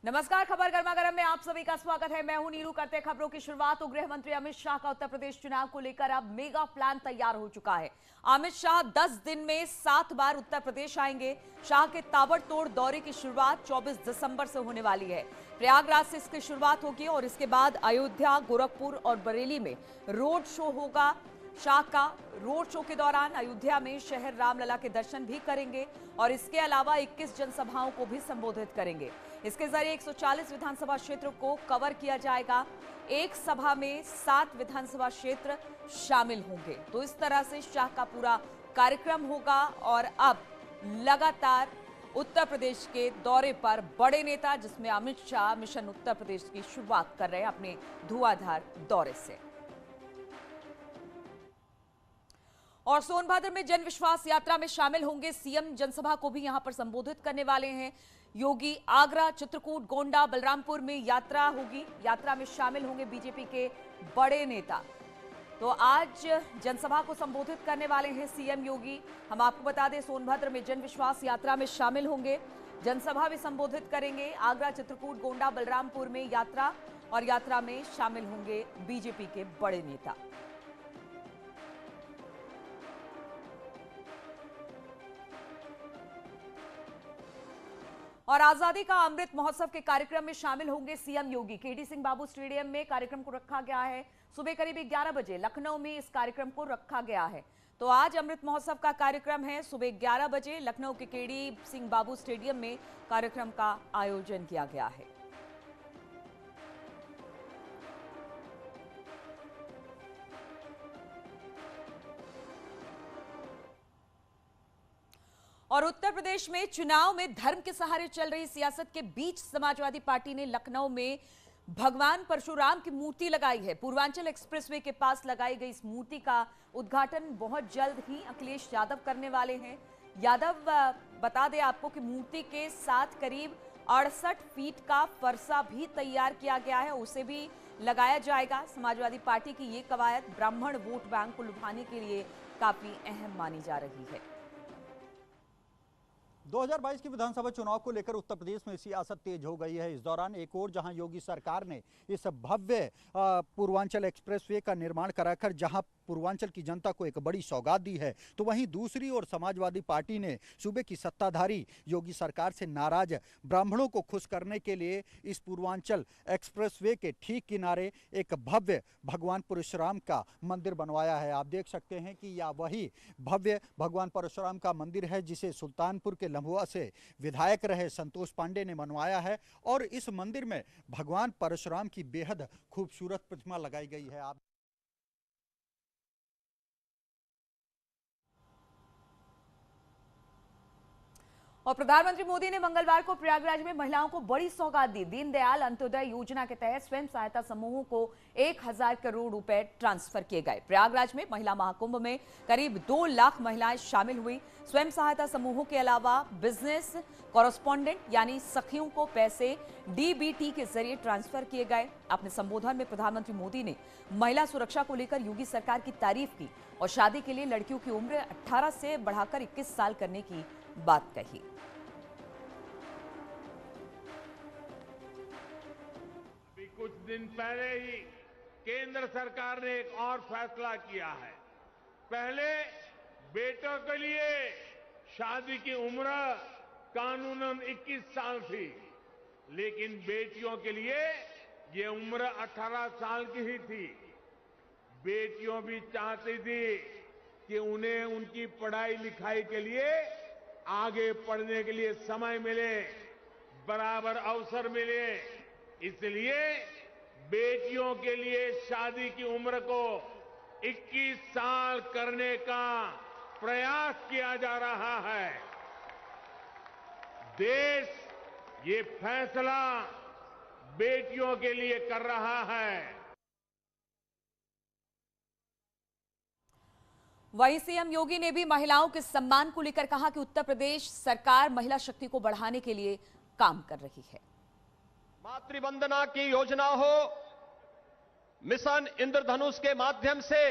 नमस्कार, खबर गर्मा गर्म में आप सभी का स्वागत है। मैं हूं नीलू। करते खबरों की शुरुआत तो गृह मंत्री अमित शाह का उत्तर प्रदेश चुनाव को लेकर अब मेगा प्लान तैयार हो चुका है। अमित शाह 10 दिन में 7 बार उत्तर प्रदेश आएंगे। शाह के ताबड़तोड़ दौरे की शुरुआत 24 दिसंबर से होने वाली है। प्रयागराज से इसकी शुरुआत होगी और इसके बाद अयोध्या, गोरखपुर और बरेली में रोड शो होगा। शाह का रोड शो के दौरान अयोध्या में शहर रामलला के दर्शन भी करेंगे और इसके अलावा 21 जनसभाओं को भी संबोधित करेंगे। इसके जरिए 140 विधानसभा क्षेत्रों को कवर किया जाएगा। एक सभा में 7 विधानसभा क्षेत्र शामिल होंगे। तो इस तरह से शाह का पूरा कार्यक्रम होगा और अब लगातार उत्तर प्रदेश के दौरे पर बड़े नेता, जिसमें अमित शाह मिशन उत्तर प्रदेश की शुरुआत कर रहे हैं अपने धुआंधार दौरे से। और सोनभद्र में जन विश्वास यात्रा में शामिल होंगे सीएम। जनसभा को भी यहां पर संबोधित करने वाले हैं योगी। आगरा, चित्रकूट, गोंडा, बलरामपुर में यात्रा होगी। यात्रा में शामिल होंगे बीजेपी के बड़े नेता। तो आज जनसभा को संबोधित करने वाले हैं सीएम योगी। हम आपको बता दें, सोनभद्र में जन विश्वास यात्रा में शामिल होंगे, जनसभा भी संबोधित करेंगे। आगरा, चित्रकूट, गोंडा, बलरामपुर में यात्रा और यात्रा में शामिल होंगे बीजेपी के बड़े नेता। और आजादी का अमृत महोत्सव के कार्यक्रम में शामिल होंगे सीएम योगी। केडी सिंह बाबू स्टेडियम में कार्यक्रम को रखा गया है। सुबह करीब 11 बजे लखनऊ में इस कार्यक्रम को रखा गया है। तो आज अमृत महोत्सव का कार्यक्रम है। सुबह 11 बजे लखनऊ के केडी सिंह बाबू स्टेडियम में कार्यक्रम का आयोजन किया गया है। और उत्तर प्रदेश में चुनाव में धर्म के सहारे चल रही सियासत के बीच समाजवादी पार्टी ने लखनऊ में भगवान परशुराम की मूर्ति लगाई है। पूर्वांचल एक्सप्रेसवे के पास लगाई गई इस मूर्ति का उद्घाटन बहुत जल्द ही अखिलेश यादव करने वाले हैं। यादव बता दें आपको कि मूर्ति के साथ करीब 68 फीट का फरसा भी तैयार किया गया है, उसे भी लगाया जाएगा। समाजवादी पार्टी की ये कवायद ब्राह्मण वोट बैंक को लुभाने के लिए काफी अहम मानी जा रही है। 2022 के विधानसभा चुनाव को लेकर उत्तर प्रदेश में सियासत तेज हो गई है। इस दौरान एक और जहां योगी सरकार ने इस भव्य पूर्वांचल एक्सप्रेसवे का निर्माण कराकर जहां पूर्वांचल की जनता को एक बड़ी सौगात दी है, तो वहीं दूसरी ओर समाजवादी पार्टी ने सूबे की सत्ताधारी योगी सरकार से नाराज ब्राह्मणों को खुश करने के लिए इस पूर्वांचल एक्सप्रेसवे के ठीक किनारे एक भव्य भगवान परशुराम का मंदिर बनवाया है। आप देख सकते हैं कि यह वही भव्य भगवान परशुराम का मंदिर है जिसे सुल्तानपुर के लम्बुआ से विधायक रहे संतोष पांडे ने बनवाया है और इस मंदिर में भगवान परशुराम की बेहद खूबसूरत प्रतिमा लगाई गई है। आप और प्रधानमंत्री मोदी ने मंगलवार को प्रयागराज में महिलाओं को बड़ी सौगात दी। दीनदयाल अंत्योदय योजना के तहत स्वयं सहायता समूहों को 1000 करोड़ रुपए ट्रांसफर किए गए। प्रयागराज में महिला महाकुंभ में करीब 2 लाख महिलाएं शामिल हुई। स्वयं सहायता समूहों के अलावा बिजनेस कॉरेस्पॉन्डेंट यानी सखियों को पैसे डीबीटी के जरिए ट्रांसफर किए गए। अपने संबोधन में प्रधानमंत्री मोदी ने महिला सुरक्षा को लेकर योगी सरकार की तारीफ की और शादी के लिए लड़कियों की उम्र 18 से बढ़ाकर 21 साल करने की बात कही। अभी कुछ दिन पहले ही केंद्र सरकार ने एक और फैसला किया है। पहले बेटों के लिए शादी की उम्र कानूनन 21 साल थी, लेकिन बेटियों के लिए ये उम्र 18 साल की ही थी। बेटियों भी चाहती थी कि उन्हें उनकी पढ़ाई लिखाई के लिए आगे पढ़ने के लिए समय मिले, बराबर अवसर मिले। इसलिए बेटियों के लिए शादी की उम्र को 21 साल करने का प्रयास किया जा रहा है। देश ये फैसला बेटियों के लिए कर रहा है। वहीं सीएम योगी ने भी महिलाओं के सम्मान को लेकर कहा कि उत्तर प्रदेश सरकार महिला शक्ति को बढ़ाने के लिए काम कर रही है। मातृवंदना की योजना हो, मिशन इंद्रधनुष के माध्यम से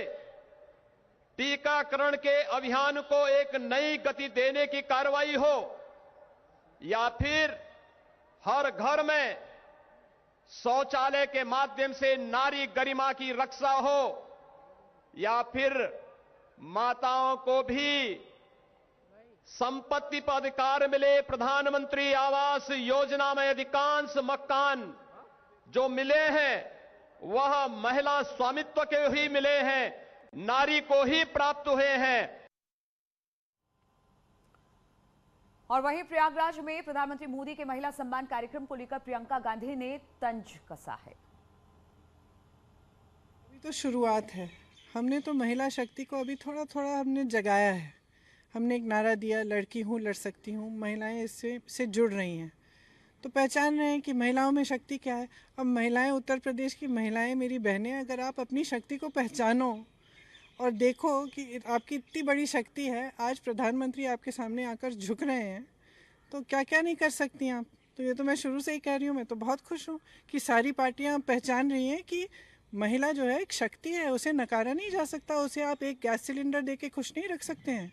टीकाकरण के अभियान को एक नई गति देने की कार्रवाई हो, या फिर हर घर में शौचालय के माध्यम से नारी गरिमा की रक्षा हो, या फिर माताओं को भी संपत्ति पर अधिकार मिले। प्रधानमंत्री आवास योजना में अधिकांश मकान जो मिले हैं वह महिला स्वामित्व के ही मिले हैं, नारी को ही प्राप्त हुए हैं। और वहीं प्रयागराज में प्रधानमंत्री मोदी के महिला सम्मान कार्यक्रम को लेकर प्रियंका गांधी ने तंज कसा है। अभी तो शुरुआत है, हमने तो महिला शक्ति को अभी थोड़ा थोड़ा हमने जगाया है। हमने एक नारा दिया, लड़की हूँ लड़ सकती हूँ। महिलाएं इससे जुड़ रही हैं, तो पहचान रहे हैं कि महिलाओं में शक्ति क्या है। अब महिलाएं, उत्तर प्रदेश की महिलाएं, मेरी बहनें, अगर आप अपनी शक्ति को पहचानो और देखो कि आपकी इतनी बड़ी शक्ति है, आज प्रधानमंत्री आपके सामने आकर झुक रहे हैं, तो क्या क्या नहीं कर सकती आप। तो ये तो मैं शुरू से ही कह रही हूँ, मैं तो बहुत खुश हूँ कि सारी पार्टियाँ पहचान रही हैं कि महिला जो है एक शक्ति है, उसे नकारा नहीं जा सकता, उसे आप एक गैस सिलेंडर देके खुश नहीं रख सकते हैं।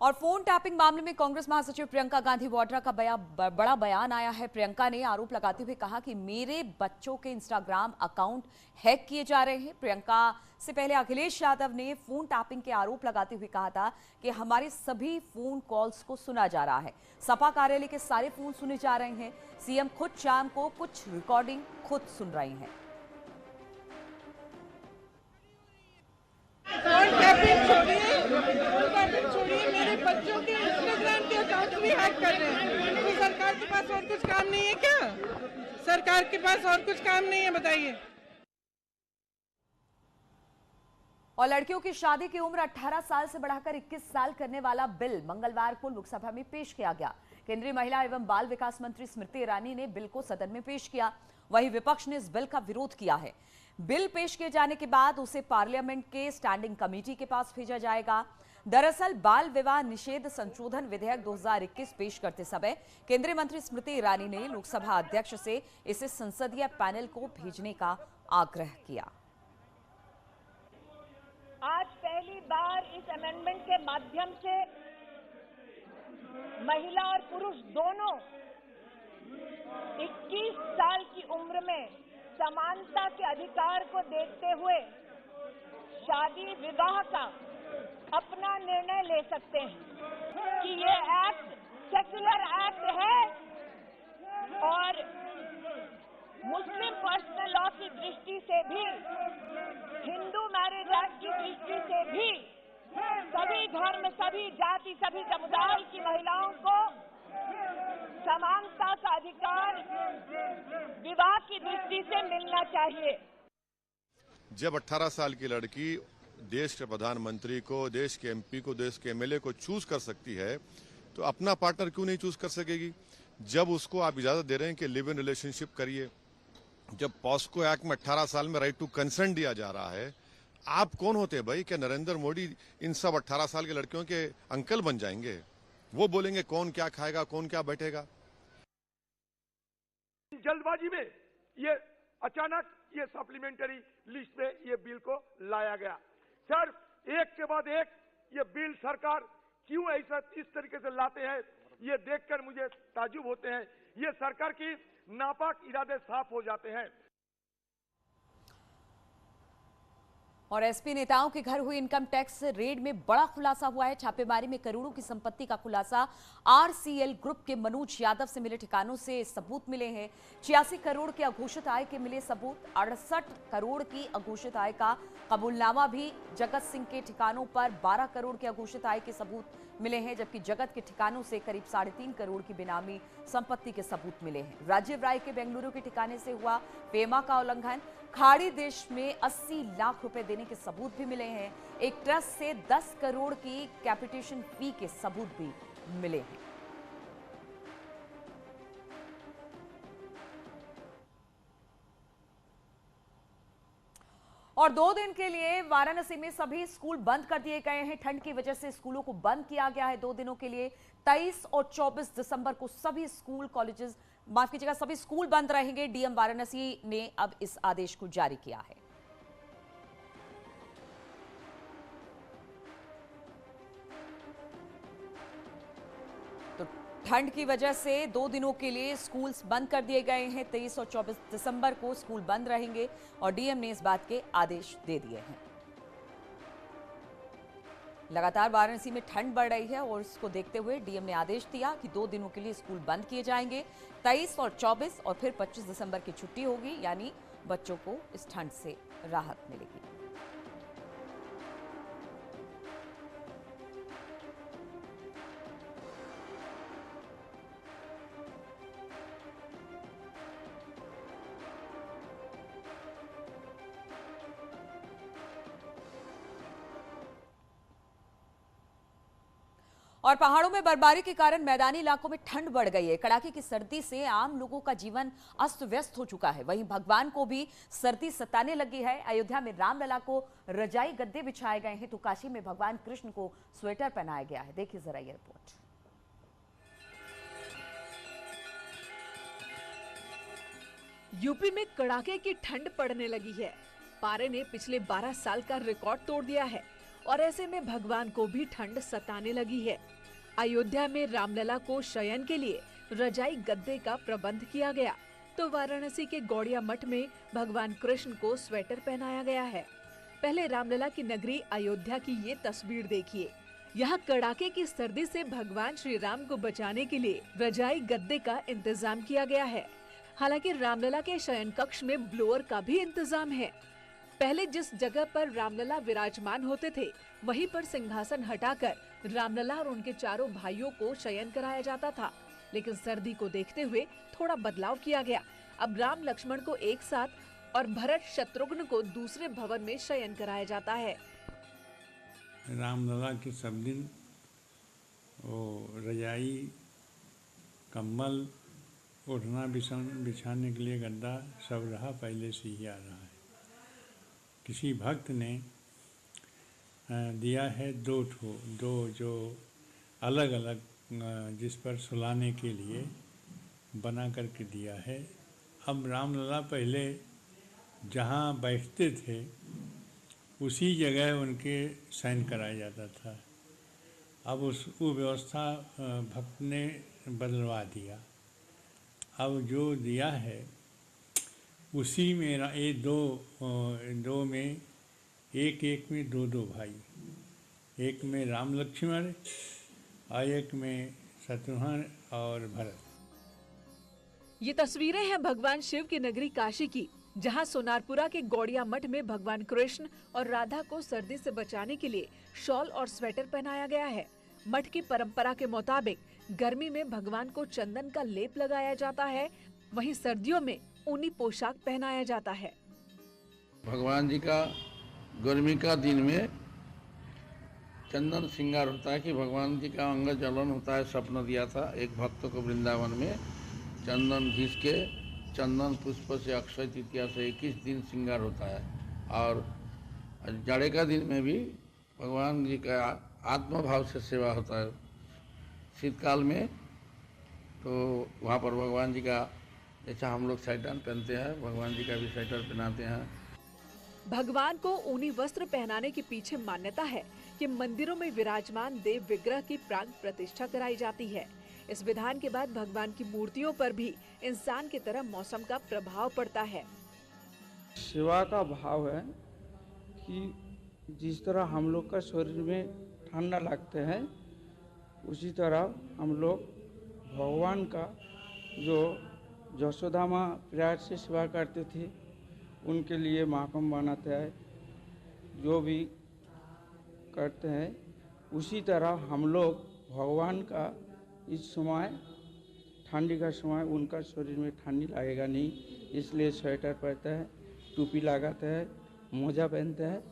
और फोन टैपिंग मामले में कांग्रेस महासचिव प्रियंका गांधी वाड्रा का बड़ा बयान आया है। प्रियंका ने आरोप लगाते हुए कहा कि मेरे बच्चों के इंस्टाग्राम अकाउंट हैक किए जा रहे हैं। प्रियंका से पहले अखिलेश यादव ने फोन टैपिंग के आरोप लगाते हुए कहा था कि हमारे सभी फोन कॉल्स को सुना जा रहा है। सपा कार्यालय के सारे फोन सुने जा रहे हैं। सीएम खुद शाम को कुछ रिकॉर्डिंग खुद सुन रही हैं। मेरे बच्चों के इंस्टाग्राम के अकाउंट भी हैक कर रहे हैं। तो सरकार के पास और कुछ काम नहीं है क्या? सरकार के पास और कुछ काम नहीं है, बताइए। और लड़कियों की शादी की उम्र 18 साल से बढ़ाकर 21 साल करने वाला बिल मंगलवार को लोकसभा में पेश किया गया। केंद्रीय महिला एवं बाल विकास मंत्री स्मृति ईरानी ने बिल को सदन में पेश किया। वहीं विपक्ष ने इस बिल का विरोध किया है। बिल पेश किए जाने के बाद उसे पार्लियामेंट के स्टैंडिंग कमेटी के पास भेजा जाएगा। दरअसल बाल विवाह निषेध संशोधन विधेयक 2021 पेश करते समय केंद्रीय मंत्री स्मृति ईरानी ने लोकसभा अध्यक्ष से इसे संसदीय पैनल को भेजने का आग्रह किया। आज पहली बार इस अमेंडमेंट के माध्यम से महिला और पुरुष दोनों 21 साल की उम्र में समानता के अधिकार को देखते हुए शादी विवाह का अपना निर्णय ले सकते हैं कि ये एक्ट सेक्युलर एक्ट है और मुस्लिम पर्सनल लॉ की दृष्टि से भी, हिंदू मैरिज एक्ट की दृष्टि से भी सभी धर्म, सभी जाति, सभी समुदाय की महिलाओं को समानता का अधिकार विवाह की दृष्टि से मिलना चाहिए। जब 18 साल की लड़की देश के प्रधानमंत्री को, देश के एमपी को, देश के एमएलए को चूज कर सकती है, तो अपना पार्टनर क्यों नहीं चूज कर सकेगी? जब उसको आप इजाजत दे रहे हैं कि लिव इन रिलेशनशिप करिए, जब पॉस्को एक्ट में 18 साल में राइट टू कंसेंट दिया जा रहा है, आप कौन होते हैं भाई? क्या नरेंद्र मोदी इन सब 18 साल की लड़कियों के अंकल बन जाएंगे? वो बोलेंगे कौन क्या खाएगा, कौन क्या बैठेगा? जल्दबाजी में ये अचानक ये सप्लीमेंट्री लिस्ट में ये बिल को लाया गया। सर, एक के बाद एक ये बिल सरकार क्यों ऐसा इस तरीके से लाते हैं, ये देखकर मुझे ताज्जुब होते हैं। ये सरकार की नापाक इरादे साफ हो जाते हैं। और एसपी नेताओं के घर हुई इनकम टैक्स रेड में बड़ा खुलासा हुआ है। छापेमारी में करोड़ों की संपत्ति का खुलासा। आरसीएल ग्रुप के मनोज यादव से मिले ठिकानों से सबूत मिले हैं। 86 करोड़ की अघोषित आय के मिले सबूत। 68 करोड़ की अघोषित आय का कबूलनामा भी। जगत सिंह के ठिकानों पर 12 करोड़ की अघोषित आय के सबूत मिले हैं, जबकि जगत के ठिकानों से करीब 3.5 करोड़ की बेनामी संपत्ति के सबूत मिले हैं। राजीव राय के बेंगलुरु के ठिकाने से हुआ फेमा का उल्लंघन। खाड़ी देश में 80 लाख रुपए देने के सबूत भी मिले हैं। एक ट्रस्ट से 10 करोड़ की कैपिटेशन फी के सबूत भी मिले हैं। और 2 दिन के लिए वाराणसी में सभी स्कूल बंद कर दिए गए हैं। ठंड की वजह से स्कूलों को बंद किया गया है 2 दिनों के लिए। 23 और 24 दिसंबर को सभी स्कूल, कॉलेजेस, माफ कीजिएगा, सभी स्कूल बंद रहेंगे। डीएम वाराणसी ने अब इस आदेश को जारी किया है। तो ठंड की वजह से 2 दिनों के लिए स्कूल्स बंद कर दिए गए हैं। 23 और 24 दिसंबर को स्कूल बंद रहेंगे और डीएम ने इस बात के आदेश दे दिए हैं। लगातार वाराणसी में ठंड बढ़ रही है और इसको देखते हुए डीएम ने आदेश दिया कि 2 दिनों के लिए स्कूल बंद किए जाएंगे। 23 और 24 और फिर 25 दिसंबर की छुट्टी होगी, यानी बच्चों को इस ठंड से राहत मिलेगी। और पहाड़ों में बर्फबारी के कारण मैदानी इलाकों में ठंड बढ़ गई है। कड़ाके की सर्दी से आम लोगों का जीवन अस्त व्यस्त हो चुका है। वहीं भगवान को भी सर्दी सताने लगी है। अयोध्या में रामलला को रजाई गद्दे बिछाए गए हैं तो काशी में भगवान कृष्ण को स्वेटर पहनाया गया है। देखिए जरा ये रिपोर्ट। यूपी में कड़ाके की ठंड पड़ने लगी है। पारे ने पिछले 12 साल का रिकॉर्ड तोड़ दिया है और ऐसे में भगवान को भी ठंड सताने लगी है। अयोध्या में रामलला को शयन के लिए रजाई गद्दे का प्रबंध किया गया तो वाराणसी के गौड़िया मठ में भगवान कृष्ण को स्वेटर पहनाया गया है। पहले रामलला की नगरी अयोध्या की ये तस्वीर देखिए। यहाँ कड़ाके की सर्दी से भगवान श्री राम को बचाने के लिए रजाई गद्दे का इंतजाम किया गया है। हालांकि रामलला के शयन कक्ष में ब्लोअर का भी इंतजाम है। पहले जिस जगह पर रामलला विराजमान होते थे वहीं पर सिंहासन हटाकर रामलला और उनके चारों भाइयों को शयन कराया जाता था, लेकिन सर्दी को देखते हुए थोड़ा बदलाव किया गया। अब राम लक्ष्मण को एक साथ और भरत शत्रुघ्न को दूसरे भवन में शयन कराया जाता है। रामलला के सब दिन वो रजाई, कंबल, ओढ़ना बिछाने के लिए गद्दा सब रहा, पहले से ही आ रहा है। किसी भक्त ने दिया है दो जो अलग अलग जिस पर सुलाने के लिए बना करके दिया है। अब रामलला पहले जहाँ बैठते थे उसी जगह उनके शयन कराया जाता था। अब वो व्यवस्था भक्त ने बदलवा दिया। अब जो दिया है उसी में ये दो में एक में दो भाई, एक में राम लक्ष्मण और एक में शत्रुघ्न और भरत। ये तस्वीरें हैं भगवान शिव की नगरी काशी की, जहां सोनारपुरा के गौड़िया मठ में भगवान कृष्ण और राधा को सर्दी से बचाने के लिए शॉल और स्वेटर पहनाया गया है। मठ की परंपरा के मुताबिक गर्मी में भगवान को चंदन का लेप लगाया जाता है, वहीं सर्दियों में ऊनी पोशाक पहनाया जाता है। भगवान जी का गर्मी का दिन में चंदन श्रृंगार होता है कि भगवान जी का अंग जलन होता है। सपना दिया था एक भक्त को वृंदावन में, चंदन घिस के चंदन पुष्प से अक्षय तृतीया से 21 दिन श्रृंगार होता है। और जाड़े का दिन में भी भगवान जी का आत्मभाव से सेवा होता है। शीतकाल में तो वहाँ पर भगवान जी का, जैसा हम लोग स्वेटर पहनते हैं, भगवान जी का भी स्वेटर पहनाते हैं। भगवान को ऊनी वस्त्र पहनाने के पीछे मान्यता है कि मंदिरों में विराजमान देव विग्रह की प्राण प्रतिष्ठा कराई जाती है। इस विधान के बाद भगवान की मूर्तियों पर भी इंसान की तरह मौसम का प्रभाव पड़ता है। सेवा का भाव है कि जिस तरह हम लोग का शरीर में ठंडा लगता है, उसी तरह हम लोग भगवान का जो यशोदा माँ प्यार से सेवा करते थे उनके लिए महाकुंभ बनाते हैं, जो भी करते हैं उसी तरह हम लोग भगवान का इस समय ठंडी का समय उनका शरीर में ठंडी लगेगा नहीं, इसलिए स्वेटर पहनते हैं, टोपी लगाते हैं, मोजा पहनते हैं।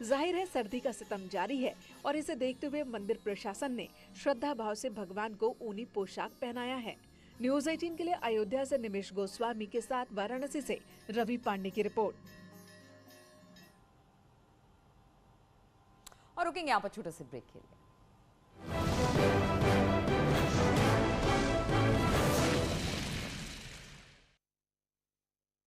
जाहिर है सर्दी का सितम जारी है और इसे देखते हुए मंदिर प्रशासन ने श्रद्धा भाव से भगवान को ऊनी पोशाक पहनाया है। न्यूज़ 18 के लिए अयोध्या से निमिष गोस्वामी के साथ वाराणसी से रवि पांडे की रिपोर्ट। और रुकेंगे यहाँ पर छोटे से ब्रेक के लिए।